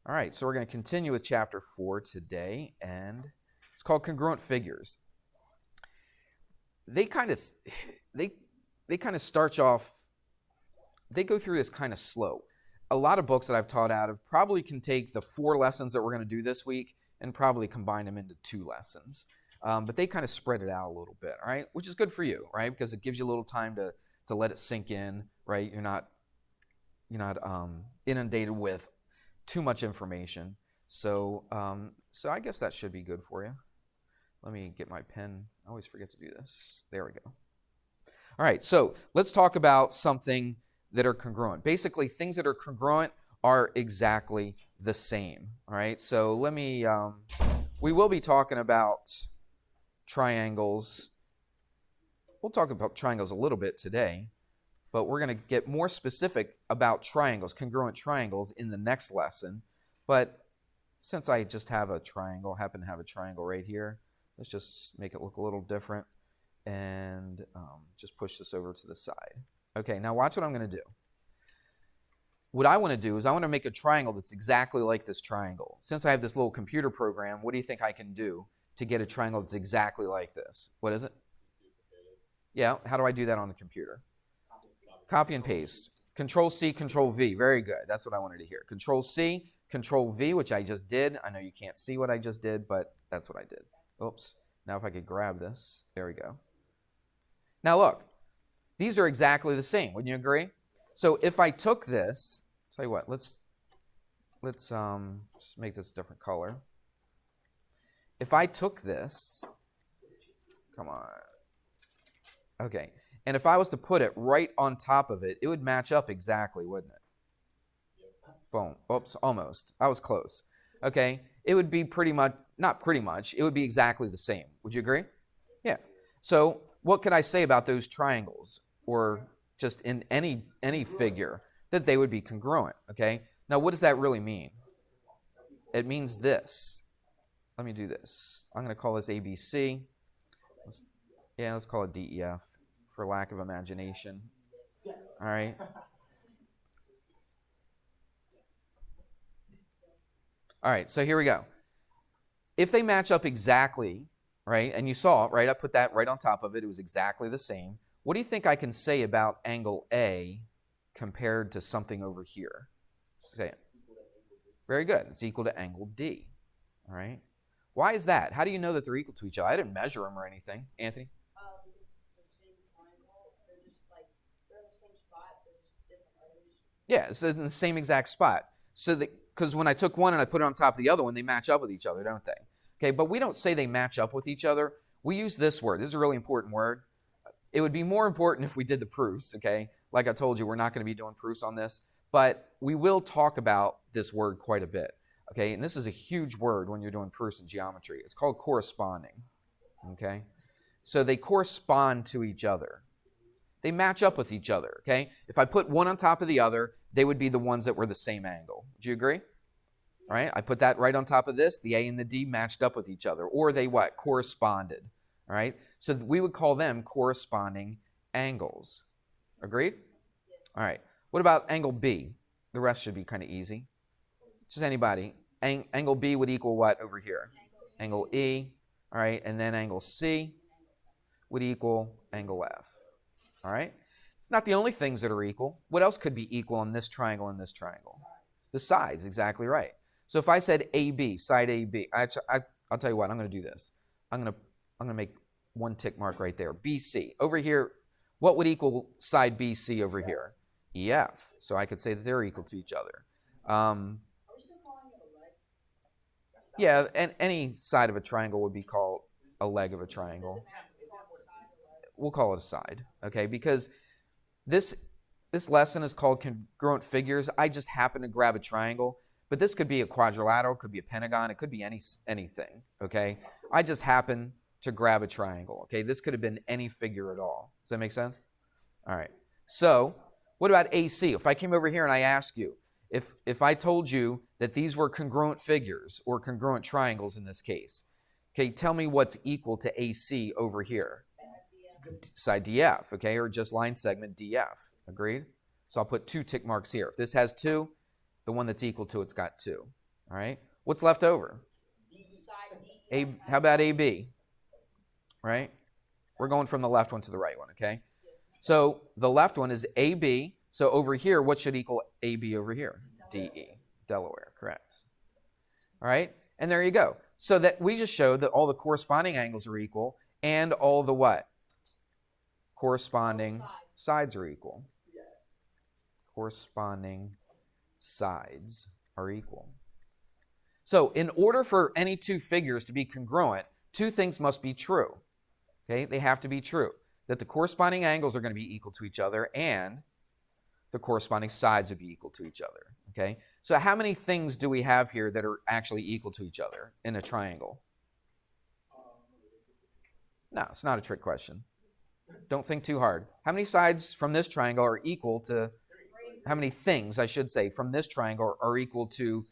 All right, so we're going to continue with chapter 4 today, and it's called Congruent Figures. They kind of start off, they go through this kind of slow. A lot of books that I've taught out of probably can take the 4 lessons that we're going to do this week and probably combine them into 2 lessons. But they kind of spread it out a little bit, all right, which is good for you, right, because it gives you a little time to let it sink in, right? You're not inundated with too much information. So I guess that should be good for you. Let me get my pen. I always forget to do this. There we go. All right, so let's talk about something that are congruent. Basically, things that are congruent are exactly the same. All right, so let me, we will be talking about triangles. We'll talk about triangles a little bit today, but we're going to get more specific about triangles, congruent triangles, in the next lesson. But since I just have a triangle, happen to have a triangle right here, let's just make it look a little different and just push this over to the side. Okay, now watch what I'm going to do. What I want to do is I want to make a triangle that's exactly like this triangle. Since I have this little computer program, what do you think I can do to get a triangle that's exactly like this? What is it? Yeah, how do I do that on the computer? Copy and paste. Control C, Control V. Very good. That's what I wanted to hear. Control C, Control V, which I just did. I know you can't see what I just did, but that's what I did. Oops. Now if I could grab this. There we go. Now look. These are exactly the same. Wouldn't you agree? So if I took this, tell you what, let's just make this a different color. If I took this, come on. Okay. And if I was to put it right on top of it, it would match up exactly, wouldn't it? Boom. Oops, almost. I was close. Okay. It would be pretty much, not pretty much, it would be exactly the same. Would you agree? Yeah. So what could I say about those triangles, or just in any figure, that they would be congruent? Okay. Now, what does that really mean? It means this. Let me do this. I'm going to call this ABC. Let's call it DEF for lack of imagination. All right. All right, so here we go. If they match up exactly, right, and you saw it, right, I put that right on top of it. It was exactly the same. What do you think I can say about angle A compared to something over here? Say it. Very good. It's equal to angle D. All right. Why is that? How do you know that they're equal to each other? I didn't measure them or anything. Anthony? Yeah, it's in the same exact spot. So because when I took one and I put it on top of the other one, they match up with each other, don't they? Okay, but we don't say they match up with each other. We use this word. This is a really important word. It would be more important if we did the proofs, okay? Like I told you, we're not going to be doing proofs on this, but we will talk about this word quite a bit, okay? And this is a huge word when you're doing proofs in geometry. It's called corresponding, okay? So they correspond to each other. They match up with each other, okay? If I put one on top of the other, they would be the ones that were the same angle. Do you agree? All right, I put that right on top of this. The A and the D matched up with each other. Or they what? Corresponded. All right? So we would call them corresponding angles. Agreed? All right. What about angle B? The rest should be kind of easy. Just anybody. Angle B would equal what over here? Angle E. All right, and then angle C would equal angle F. All right? It's not the only things that are equal. What else could be equal in this triangle and this triangle? The sides, exactly right. So if I said AB, side AB, I'll tell you what, I'm going to do this. I'm going to make one tick mark right there. BC. Over here, what would equal side BC over here? EF. So I could say that they're equal to each other. Yeah, and any side of a triangle would be called a leg of a triangle. We'll call it a side, okay? Because this lesson is called Congruent Figures. I just happen to grab a triangle, but this could be a quadrilateral, could be a pentagon, it could be anything, okay? I just happen to grab a triangle, okay? This could have been any figure at all. Does that make sense? All right. So what about AC? If I came over here and I asked you, if I told you that these were congruent figures or congruent triangles in this case, okay, tell me what's equal to AC over here. Side DF, okay, or just line segment DF. Agreed? So I'll put 2 tick marks here. If this has 2, the one that's equal to it's got 2. All right. What's left over? How about AB? Right? We're going from the left one to the right one, okay? So the left one is AB. So over here, what should equal AB over here? DE, Delaware, correct. All right? And there you go. So that we just showed that all the corresponding angles are equal and all the what? Corresponding sides are equal. Corresponding sides are equal. So in order for any two figures to be congruent, two things must be true. Okay? They have to be true. That the corresponding angles are going to be equal to each other and the corresponding sides would be equal to each other. Okay? So how many things do we have here that are actually equal to each other in a triangle? No, it's not a trick question. Don't think too hard. How many sides from this triangle are equal to, how many things, I should say, from this triangle are equal to,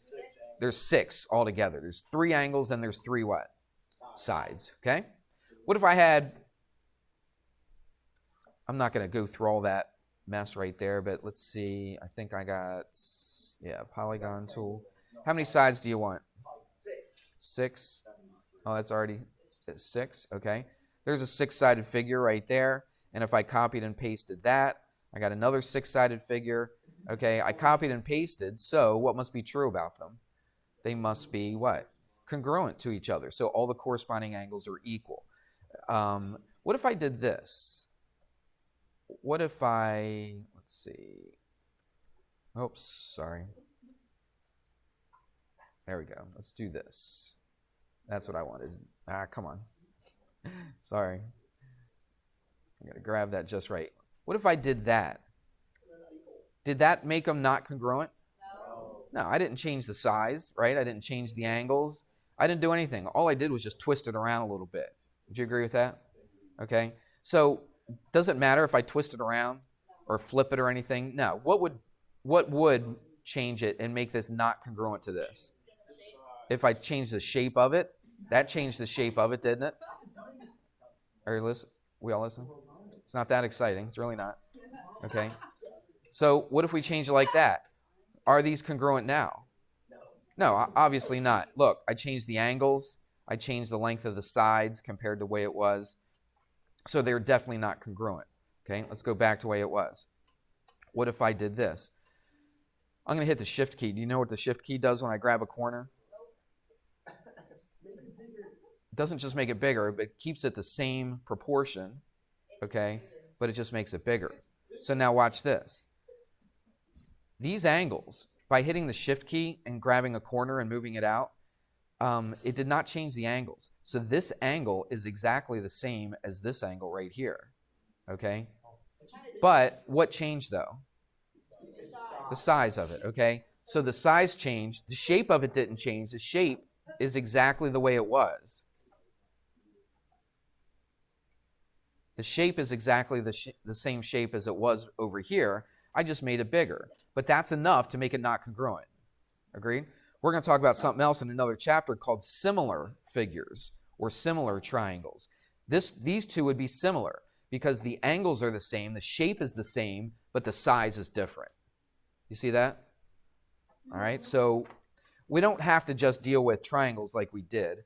there's 6 altogether. There's 3 angles and there's 3 what? Sides. Okay? What if I had, I'm not going to go through all that mess right there, but let's see. I think I got, polygon tool. How many sides do you want? 6. Oh, that's already 6. Okay. There's a 6-sided figure right there. And if I copied and pasted that, I got another 6-sided figure. Okay. I copied and pasted. So what must be true about them? They must be what? Congruent to each other. So all the corresponding angles are equal. What if I did this? What if I, let's see. Oops, sorry. There we go. Let's do this. That's what I wanted. Come on. Sorry. I got to grab that just right. What if I did that? Did that make them not congruent? No, I didn't change the size, right? I didn't change the angles. I didn't do anything. All I did was just twist it around a little bit. Would you agree with that? Okay. So does it matter if I twist it around or flip it or anything? No. What would change it and make this not congruent to this? If I change the shape of it, that changed the shape of it, didn't it? Are you listen? We all listen? It's not that exciting. It's really not. Okay. So what if we change it like that? Are these congruent now? No, obviously not. Look, I changed the angles. I changed the length of the sides compared to the way it was. So they're definitely not congruent. Okay, let's go back to the way it was. What if I did this? I'm going to hit the shift key. Do you know what the shift key does when I grab a corner? It doesn't just make it bigger, but it keeps it the same proportion. Okay, but it just makes it bigger. So now watch this. These angles, by hitting the shift key and grabbing a corner and moving it out, it did not change the angles. So this angle is exactly the same as this angle right here. Okay? But what changed though? The size of it, okay? So the size changed. The shape of it didn't change. The shape is exactly the way it was. The shape is exactly the same shape as it was over here. I just made it bigger. But that's enough to make it not congruent. Agreed? We're going to talk about something else in another chapter called similar figures or similar triangles. These two would be similar because the angles are the same, the shape is the same, but the size is different. You see that? All right, so we don't have to just deal with triangles like we did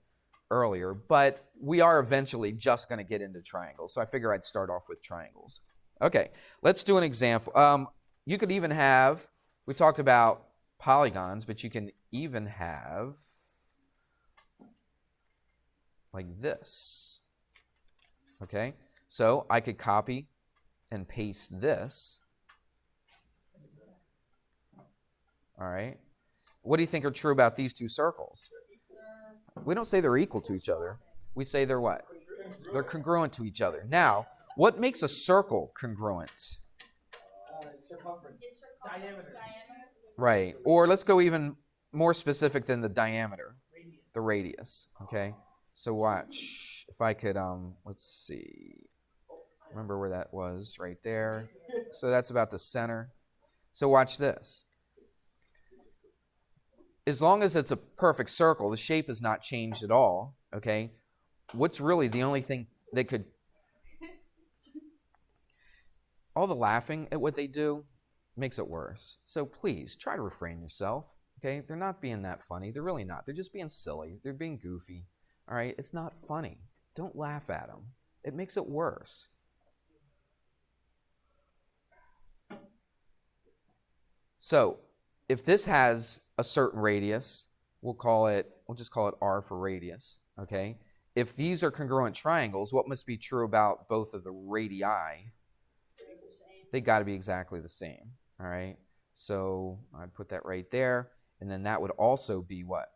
earlier, but we are eventually just going to get into triangles. So I figure I'd start off with triangles. Okay, let's do an example. You could even have, we talked about polygons, but you can even have like this. Okay, so I could copy and paste this. All right. What do you think are true about these two circles? We don't say they're equal to each other. We say they're what? They're congruent to each other. Now, what makes a circle congruent? Circumference. Diameter. Right. Or let's go even more specific than the diameter. The radius. Okay. So watch. If I could, let's see. Remember where that was? Right there. So that's about the center. So watch this. As long as it's a perfect circle, the shape is not changed at all. Okay. What's really the only thing that could... All the laughing at what they do makes it worse. So please, try to refrain yourself. Okay, they're not being that funny. They're really not. They're just being silly. They're being goofy. All right, it's not funny. Don't laugh at them. It makes it worse. So if this has a certain radius, we'll just call it R for radius, okay? If these are congruent triangles, what must be true about both of the radii? They got to be exactly the same, all right? So I'd put that right there, and then that would also be what?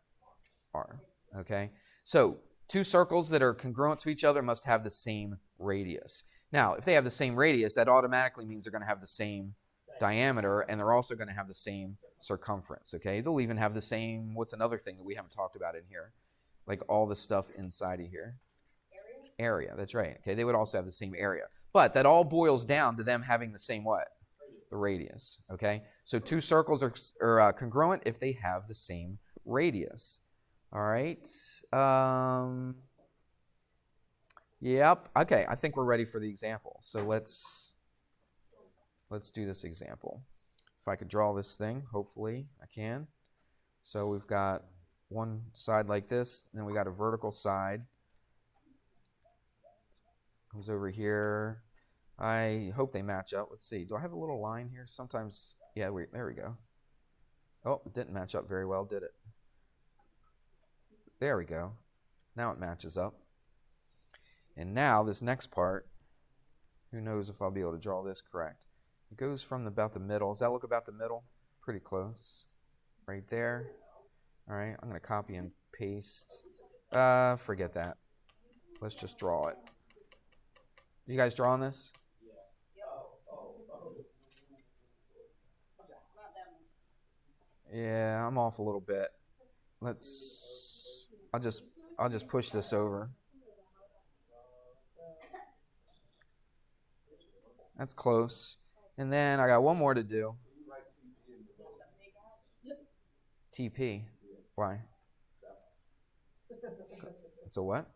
R, okay? So two circles that are congruent to each other must have the same radius. Now, if they have the same radius, that automatically means they're going to have the same diameter, and they're also going to have the same circumference, okay? They'll even have the same, what's another thing that we haven't talked about in here? Like all the stuff inside of here. Area, that's right. Okay, they would also have the same area. But that all boils down to them having the same what? The radius, okay? So two circles are congruent if they have the same radius. All right. Yep. Okay, I think we're ready for the example. So let's do this example. If I could draw this thing, hopefully I can. So we've got one side like this, and then we got a vertical side. Comes over here. I hope they match up. Let's see. Do I have a little line here? Sometimes, yeah, there we go. Oh, it didn't match up very well, did it? There we go. Now it matches up. And now this next part, who knows if I'll be able to draw this correct. It goes from about the middle. Does that look about the middle? Pretty close. Right there. All right, I'm going to copy and paste. Forget that. Let's just draw it. You guys drawing this? Yeah, I'm off a little bit. I'll just push this over. That's close. And then I got one more to do. TP. Why? It's a what?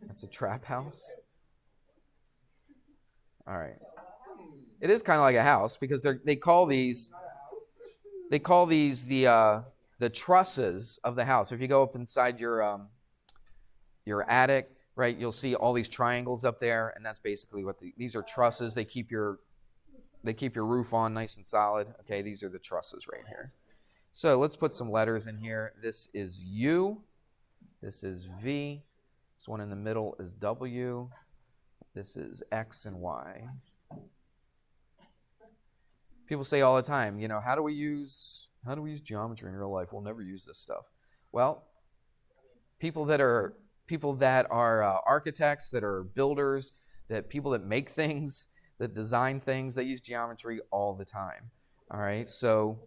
It's a trap house? All right. It is kind of like a house because they call these the trusses of the house. If you go up inside your attic, right, you'll see all these triangles up there, and that's basically what these are trusses. They keep your roof on nice and solid. Okay, these are the trusses right here. So let's put some letters in here. This is U. This is V. This one in the middle is W. This is X and Y. People say all the time, how do we use geometry in real life? We'll never use this stuff. Well, people that are architects, that are builders, that people that make things, that design things, they use geometry all the time. All right, so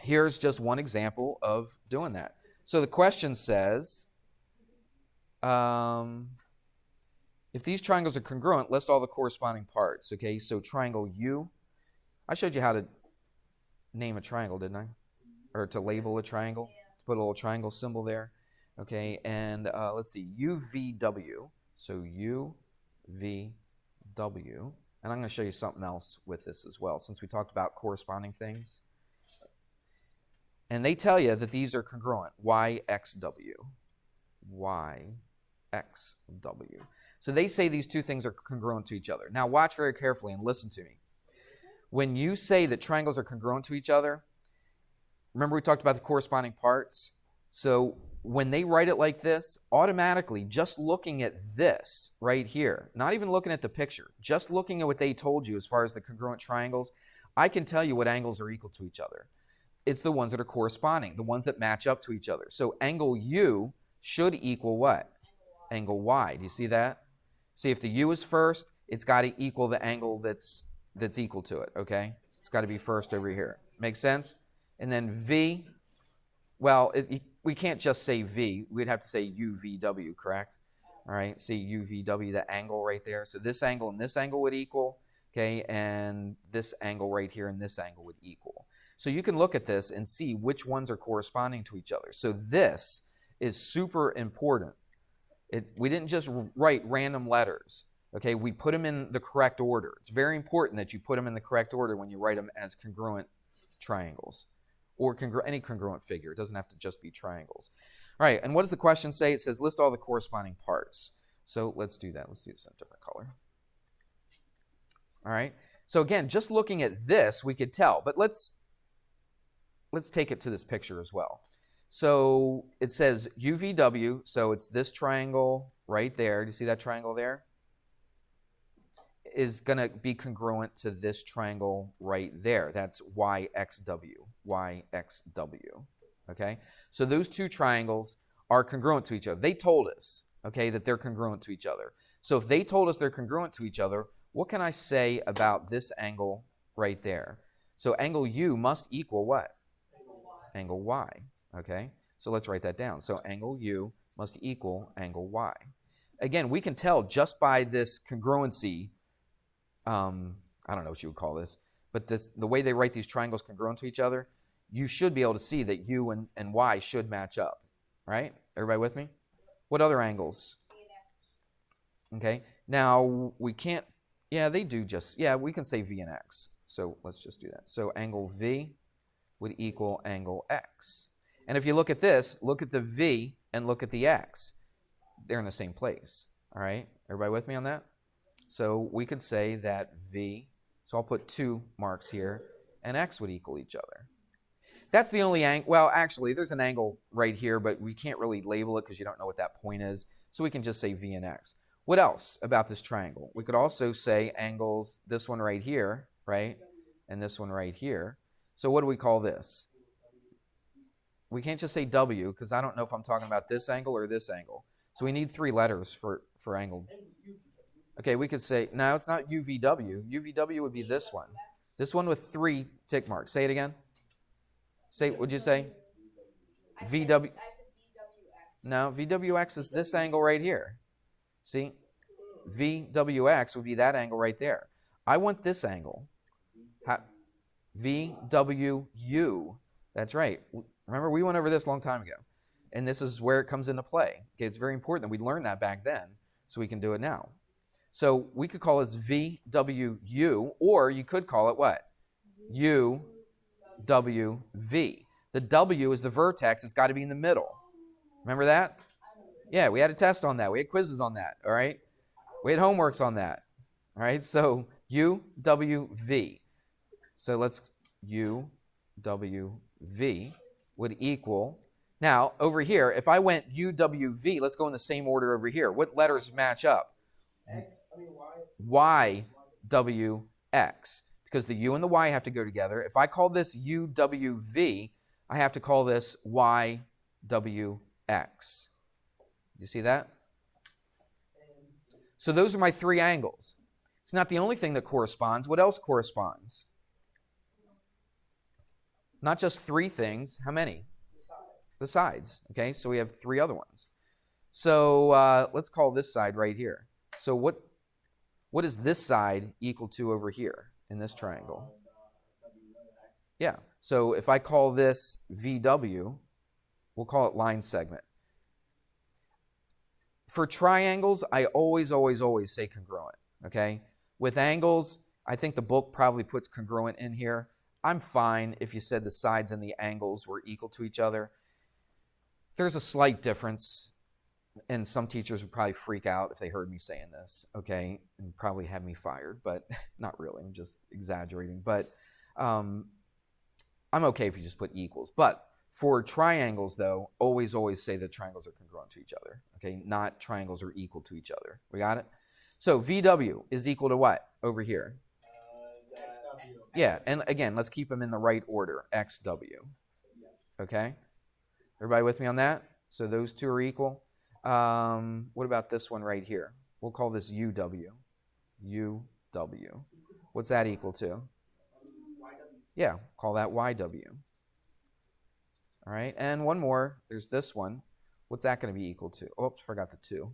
here's just one example of doing that. So the question says, if these triangles are congruent, list all the corresponding parts. Okay, so triangle U. I showed you how to name a triangle, didn't I? Or to label a triangle. To put a little triangle symbol there. Okay, and let's see, UVW. So UVW. And I'm going to show you something else with this as well, since we talked about corresponding things. And they tell you that these are congruent. YXW. YXW. So they say these two things are congruent to each other. Now watch very carefully and listen to me. When you say that triangles are congruent to each other, remember we talked about the corresponding parts? So when they write it like this, automatically, just looking at this right here, not even looking at the picture, just looking at what they told you as far as the congruent triangles, I can tell you what angles are equal to each other. It's the ones that are corresponding, the ones that match up to each other. So angle U should equal what? Angle Y. Do you see that? See, if the U is first, it's got to equal the angle that's equal to it, okay? It's got to be first over here. Make sense? And then V, well, we can't just say V. We'd have to say UVW, correct? All right, see UVW, the angle right there. So this angle and this angle would equal, okay? And this angle right here and this angle would equal. So you can look at this and see which ones are corresponding to each other. So this is super important. We didn't just write random letters. Okay, we put them in the correct order. It's very important that you put them in the correct order when you write them as congruent triangles or any congruent figure. It doesn't have to just be triangles. All right, and what does the question say? It says list all the corresponding parts. So let's do that. Let's do this in a different color. All right, so again, just looking at this, we could tell, but let's take it to this picture as well. So it says UVW, so it's this triangle right there. Do you see that triangle there? Is going to be congruent to this triangle right there. That's YXW, YXW, okay? So those two triangles are congruent to each other. They told us, okay, that they're congruent to each other. So if they told us they're congruent to each other, what can I say about this angle right there? So angle U must equal what? Angle Y, okay? So let's write that down. So angle U must equal angle Y. Again, we can tell just by this congruency, I don't know what you would call this, but the way they write these triangles congruent to each other, you should be able to see that U and Y should match up, right? Everybody with me? What other angles? Okay, now we can't, yeah, they do just, yeah, we can say V and X. So let's just do that. So angle V would equal angle X. And if you look at this, look at the V and look at the X. They're in the same place, all right? Everybody with me on that? So we could say that V, so I'll put 2 marks here, and X would equal each other. That's the only angle, well, actually, there's an angle right here, but we can't really label it because you don't know what that point is, so we can just say V and X. What else about this triangle? We could also say angles, this one right here, right, and this one right here. So what do we call this? We can't just say W because I don't know if I'm talking about this angle or this angle. So we need 3 letters for angle. Okay, we could say, no, it's not UVW. UVW would be this one. This one with 3 tick marks. Say it again. Say, what'd you say? VW. I said VWX. No, VWX is this angle right here. See? VWX would be that angle right there. I want this angle. VWU. That's right. Remember, we went over this a long time ago. And this is where it comes into play. Okay, it's very important that we learned that back then so we can do it now. So we could call this VWU, or you could call it what? UWV. The W is the vertex. It's got to be in the middle. Remember that? Yeah, we had a test on that. We had quizzes on that, all right? We had homeworks on that, all right? So UWV. So let's UWV would equal. Now, over here, if I went UWV, let's go in the same order over here. What letters match up? YWX, because the U and the Y have to go together. If I call this UWV, I have to call this YWX. You see that? So those are my 3 angles. It's not the only thing that corresponds. What else corresponds? Not just 3 things. How many? The sides. Okay, so we have 3 other ones. So let's call this side right here. So what is this side equal to over here in this triangle? Yeah, so if I call this VW, we'll call it line segment. For triangles, I always say congruent, okay? With angles, I think the book probably puts congruent in here. I'm fine if you said the sides and the angles were equal to each other. There's a slight difference. And some teachers would probably freak out if they heard me saying this, okay, and probably have me fired, but not really. I'm just exaggerating. But I'm okay if you just put equals. But for triangles, though, always say that triangles are congruent to each other, okay, not triangles are equal to each other. We got it? So VW is equal to what over here? XW. Yeah, and again, let's keep them in the right order, XW, okay? Everybody with me on that? So those 2 are equal. What about this one right here? We'll call this UW. UW. What's that equal to? Yeah, call that YW. All right, and one more. There's this one. What's that going to be equal to? Oops, forgot the 2.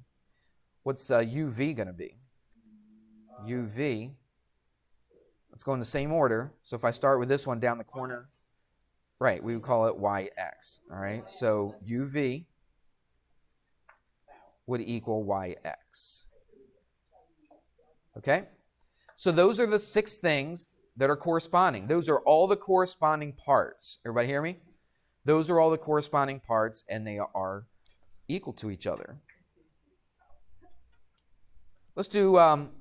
What's UV going to be? UV. Let's go in the same order. So if I start with this one down the corner, right, we would call it YX. All right, so UV would equal YX. Okay? So those are the 6 things that are corresponding. Those are all the corresponding parts. Everybody hear me? Those are all the corresponding parts, and they are equal to each other. Let's do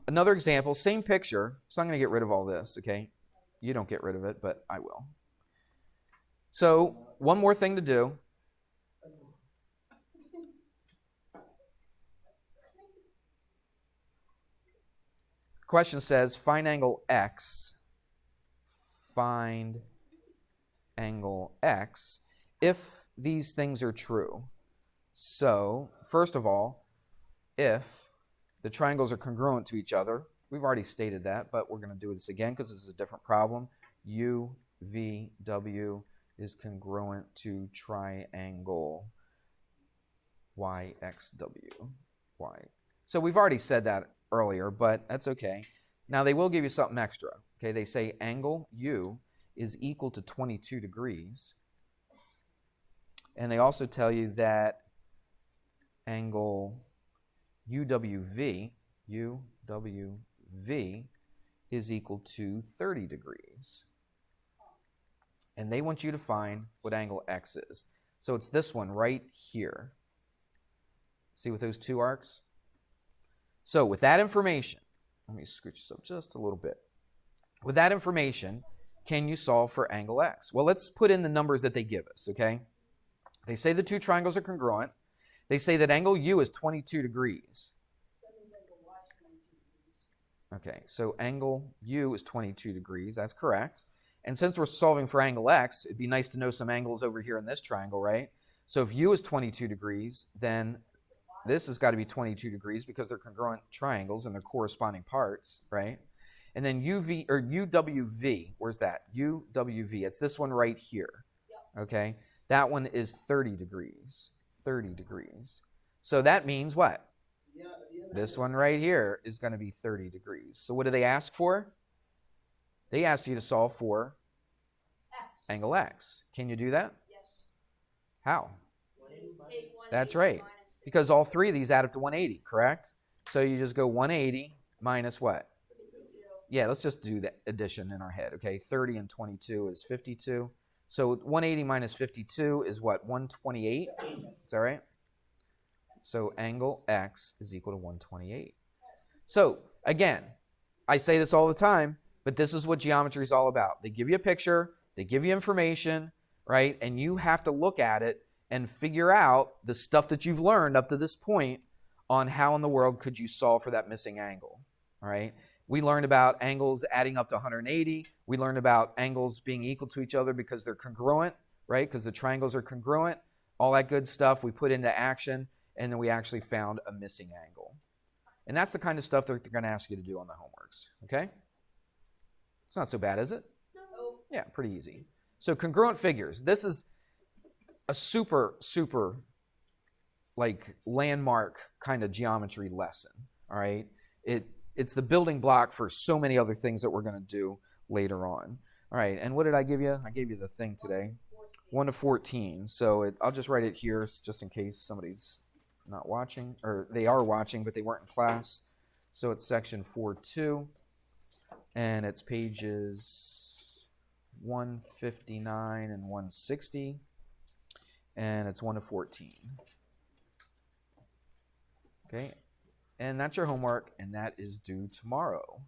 another example. Same picture. So I'm going to get rid of all this, okay? You don't get rid of it, but I will. So one more thing to do. Question says, find angle X. Find angle X if these things are true. So, first of all, if the triangles are congruent to each other, we've already stated that, but we're going to do this again because this is a different problem. U, V, W is congruent to triangle Y, X, W, Y. So we've already said that earlier, but that's okay. Now they will give you something extra. Okay, they say angle U is equal to 22 degrees. And they also tell you that angle UWV is equal to 30 degrees. And they want you to find what angle X is. So it's this one right here. See with those 2 arcs? So with that information, let me scooch this up just a little bit. With that information, can you solve for angle X? Well, let's put in the numbers that they give us, okay? They say the 2 triangles are congruent. They say that angle U is 22 degrees. Okay, so angle U is 22 degrees. That's correct. And since we're solving for angle X, it'd be nice to know some angles over here in this triangle, right? So if U is 22 degrees, then this has got to be 22 degrees because they're congruent triangles and they're corresponding parts, right? And then UWV, where's that? UWV, it's this one right here, okay? That one is 30 degrees, 30 degrees. So that means what? This one right here is going to be 30 degrees. So what do they ask for? They asked you to solve for angle X. Can you do that? Yes. How? Take That's right. Because all 3 of these add up to 180, correct? So you just go 180 minus what? 52. Yeah, let's just do the addition in our head, okay? 30 and 22 is 52. So 180 minus 52 is what? 128? Is that right? So angle X is equal to 128. So again, I say this all the time, but this is what geometry is all about. They give you a picture, they give you information, right? And you have to look at it and figure out the stuff that you've learned up to this point on how in the world could you solve for that missing angle, all right? We learned about angles adding up to 180. We learned about angles being equal to each other because they're congruent, right? Because the triangles are congruent. All that good stuff we put into action, and then we actually found a missing angle. And that's the kind of stuff that they're going to ask you to do on the homeworks, okay? It's not so bad, is it? No. Yeah, pretty easy. So congruent figures. This is a super, like, landmark kind of geometry lesson, all right? It's the building block for so many other things that we're going to do later on. All right, and what did I give you? I gave you the thing today, 1 to 14. So I'll just write it here just in case somebody's not watching, or they are watching, but they weren't in class. So it's section 4.2, and it's pages 159 and 160, and it's 1 to 14. Okay, and that's your homework, and that is due tomorrow.